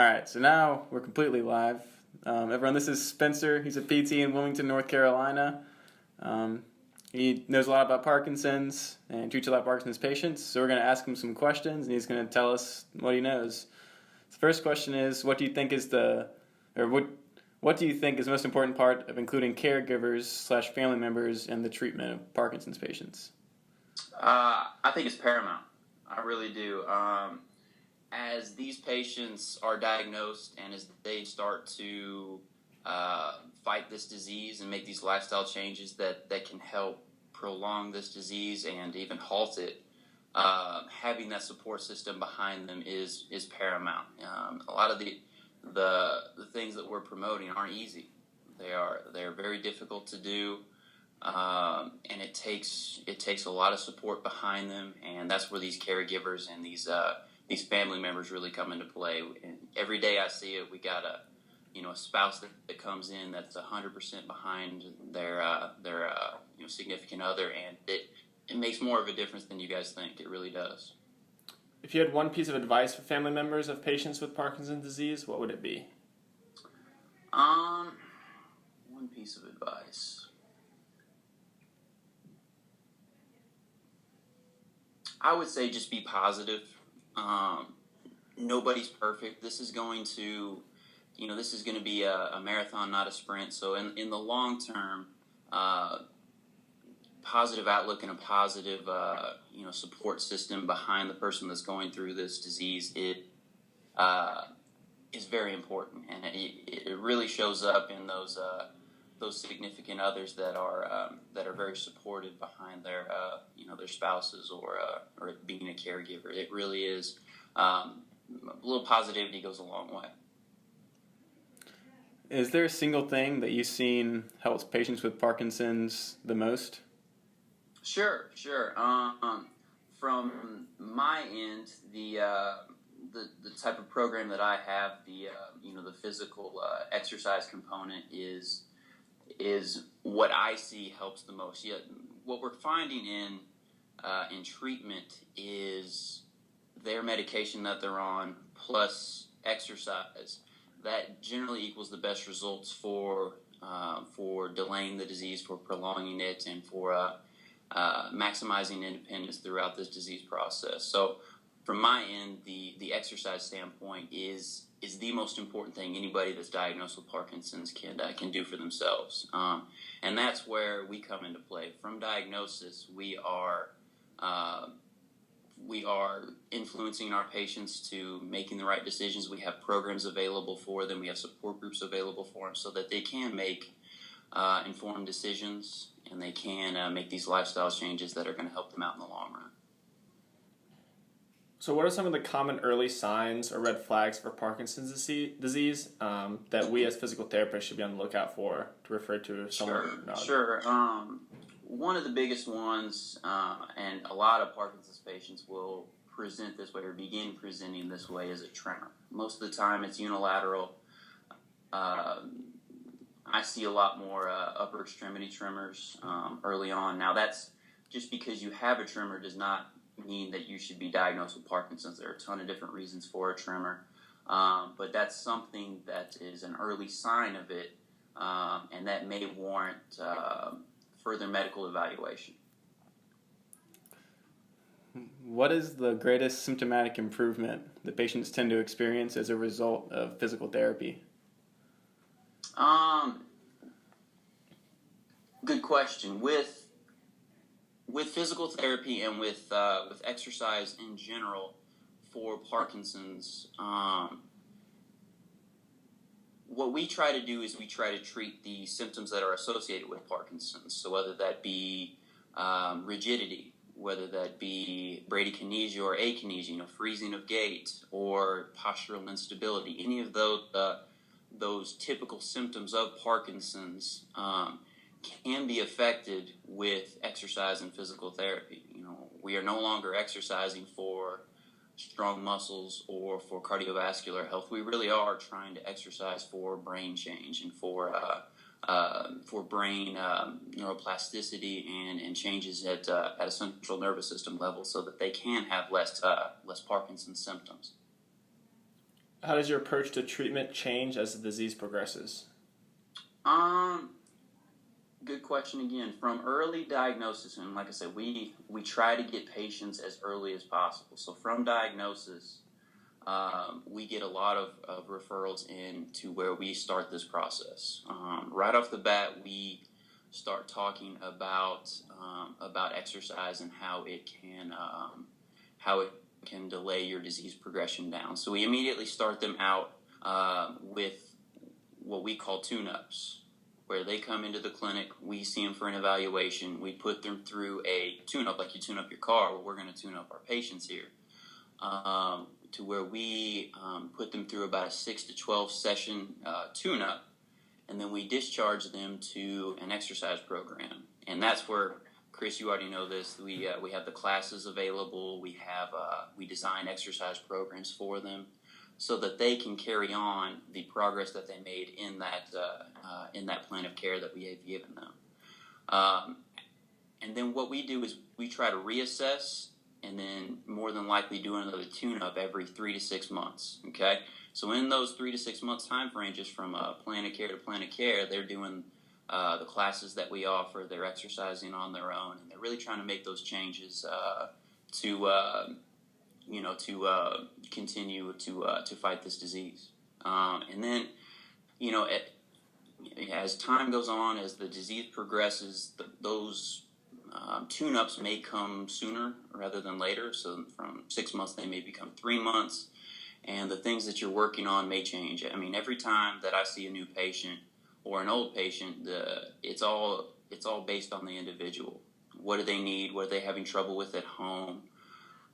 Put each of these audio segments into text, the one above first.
All right, so now we're completely live. Everyone, this is Spencer. He's a PT in Wilmington, North Carolina. He knows a lot about Parkinson's and treats a lot of Parkinson's patients. So we're going to ask him some questions, and he's going to tell us what he knows. The first question is, what do you think is the most important part of including caregivers/family members in the treatment of Parkinson's patients? I think it's paramount. I really do. As these patients are diagnosed and as they start to fight this disease and make these lifestyle changes that can help prolong this disease and even halt it, having that support system behind them is paramount. A lot of the things that we're promoting aren't easy. They're very difficult to do, and it takes a lot of support behind them, and that's where these caregivers and these family members really come into play. And every day I see it, we got a spouse that comes in that's 100% behind their significant other, and it makes more of a difference than you guys think. It really does. If you had one piece of advice for family members of patients with Parkinson's disease, what would it be? One piece of advice. I would say just be positive. Nobody's perfect. This is going to be a marathon, not a sprint. So in the long term, positive outlook and a positive, support system behind the person that's going through this disease, it is very important, and it really shows up in those significant others that are very supportive behind their spouses or being a caregiver. It really is. A little positivity goes a long way. Is there a single thing that you've seen helps patients with Parkinson's the most? Sure. From my end, the type of program that I have, the physical exercise component is what I see helps the most. Yeah, what we're finding in treatment is their medication that they're on plus exercise. That generally equals the best results for delaying the disease, for prolonging it, and for maximizing independence throughout this disease process. So from my end, the exercise standpoint is the most important thing anybody that's diagnosed with Parkinson's can do for themselves. And that's where we come into play. From diagnosis, we are influencing our patients to making the right decisions. We have programs available for them. We have support groups available for them so that they can make informed decisions, and they can make these lifestyle changes that are going to help them out in the long run. So what are some of the common early signs or red flags for Parkinson's disease that we as physical therapists should be on the lookout for to refer to someone? Sure. One of the biggest ones, and a lot of Parkinson's patients will present this way or begin presenting this way, is a tremor. Most of the time it's unilateral. I see a lot more upper extremity tremors early on. Now that's just because you have a tremor does not mean that you should be diagnosed with Parkinson's. There are a ton of different reasons for a tremor, but that's something that is an early sign of it, and that may warrant further medical evaluation. What is the greatest symptomatic improvement that patients tend to experience as a result of physical therapy? Good question. With physical therapy and with exercise in general for Parkinson's, what we try to do is we try to treat the symptoms that are associated with Parkinson's. So whether that be rigidity, whether that be bradykinesia or akinesia, freezing of gait, or postural instability, any of those typical symptoms of Parkinson's can be affected with exercise and physical therapy. We are no longer exercising for strong muscles or for cardiovascular health. We really are trying to exercise for brain change and for brain neuroplasticity and changes at a central nervous system level, so that they can have less Parkinson's symptoms. How does your approach to treatment change as the disease progresses? Um, Good question again. From early diagnosis, and like I said, we try to get patients as early as possible. So from diagnosis, we get a lot of referrals in to where we start this process. Right off the bat, we start talking about exercise and how it can delay your disease progression down. So we immediately start them out with what we call tune-ups, where they come into the clinic, we see them for an evaluation, we put them through a tune-up like you tune up your car. Well, we're going to tune up our patients here, to where we put them through about a 6 to 12 session tune-up, and then we discharge them to an exercise program. And that's where, Chris, you already know this, we have the classes available, we design exercise programs for them so that they can carry on the progress that they made in that plan of care that we have given them. And then what we do is we try to reassess and then more than likely do another tune-up every 3 to 6 months, okay? So in those 3 to 6 months time frame, just from plan of care to plan of care, they're doing the classes that we offer, they're exercising on their own, and they're really trying to make those changes to continue to fight this disease. And then, as time goes on, as the disease progresses, those tune-ups may come sooner rather than later. So from 6 months, they may become 3 months. And the things that you're working on may change. I mean, every time that I see a new patient or an old patient, it's all based on the individual. What do they need? What are they having trouble with at home?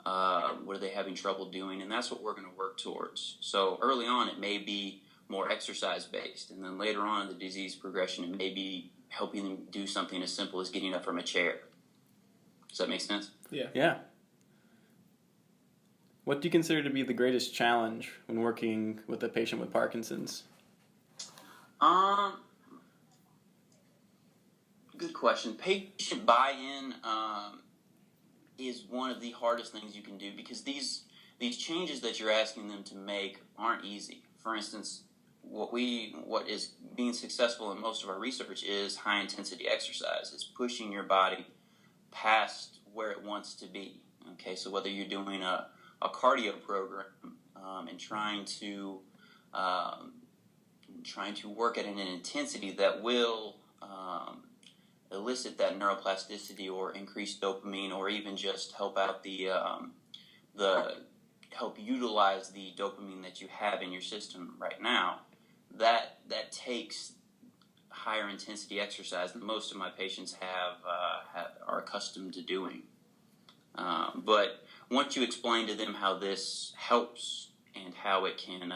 What are they having trouble doing? And that's what we're going to work towards. So early on, it may be more exercise-based. And then later on in the disease progression, it may be helping them do something as simple as getting up from a chair. Does that make sense? Yeah. Yeah. What do you consider to be the greatest challenge when working with a patient with Parkinson's? Good question. Patient buy-in is one of the hardest things you can do because these changes that you're asking them to make aren't easy. For instance, what is being successful in most of our research is high intensity exercise. It's pushing your body past where it wants to be. Okay, so whether you're doing a cardio program and trying to work at an intensity that will elicit that neuroplasticity or increase dopamine, or even just help out help utilize the dopamine that you have in your system right now, that takes higher intensity exercise than most of my patients are accustomed to doing. But once you explain to them how this helps and how it can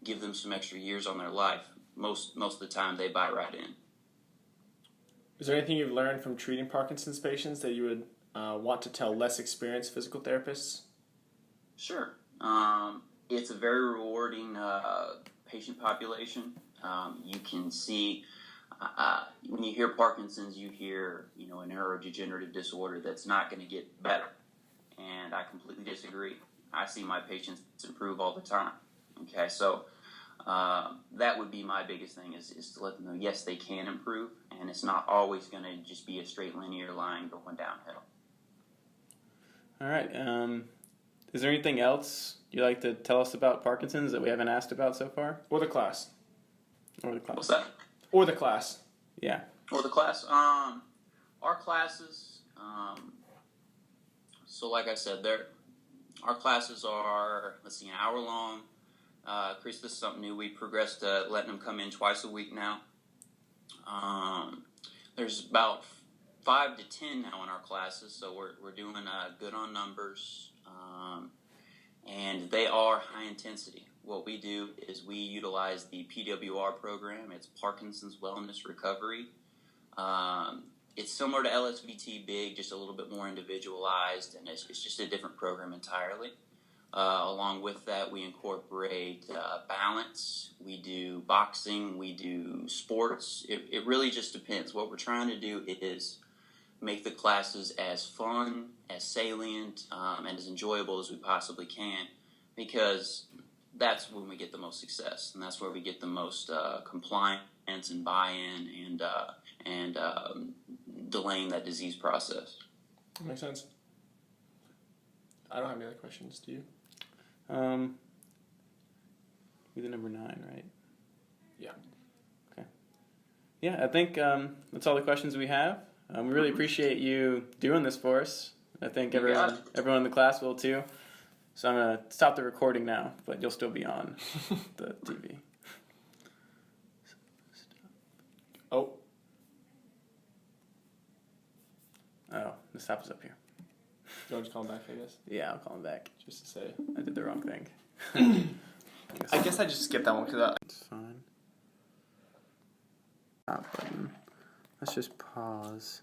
give them some extra years on their life, most of the time they buy right in. Is there anything you've learned from treating Parkinson's patients that you would want to tell less experienced physical therapists? Sure. It's a very rewarding patient population. You can see when you hear Parkinson's, you hear a neurodegenerative disorder that's not going to get better. And I completely disagree. I see my patients improve all the time. Okay, so that would be my biggest thing is to let them know, yes, they can improve, and it's not always going to just be a straight linear line going downhill. All right. Is there anything else you'd like to tell us about Parkinson's that we haven't asked about so far? Or the class. What's that? Or the class. Yeah. Or the class. Our classes, so like I said, our classes are, an hour long. Chris, this is something new. We progressed to letting them come in twice a week now. There's about 5 to 10 now in our classes, so we're doing good on numbers, and they are high intensity. What we do is we utilize the PWR program. It's Parkinson's Wellness Recovery. It's similar to LSVT Big, just a little bit more individualized, and it's just a different program entirely. Along with that, we incorporate balance, we do boxing, we do sports. It really just depends. What we're trying to do is make the classes as fun, as salient, and as enjoyable as we possibly can, because that's when we get the most success, and that's where we get the most compliance and buy-in and delaying that disease process. That makes sense. I don't have any other questions. Do you? Be the number 9, right? Yeah. Okay. Yeah, I think that's all the questions we have. We really appreciate you doing this for us. I think everyone in the class will too. So I'm going to stop the recording now, but you'll still be on the TV. Oh. Oh, the stop is up here. Do you want to call him back, I guess? Yeah, I'll call him back. Just to say. I did the wrong thing. I guess I just skipped that one because It's fine. Stop button. Let's just pause.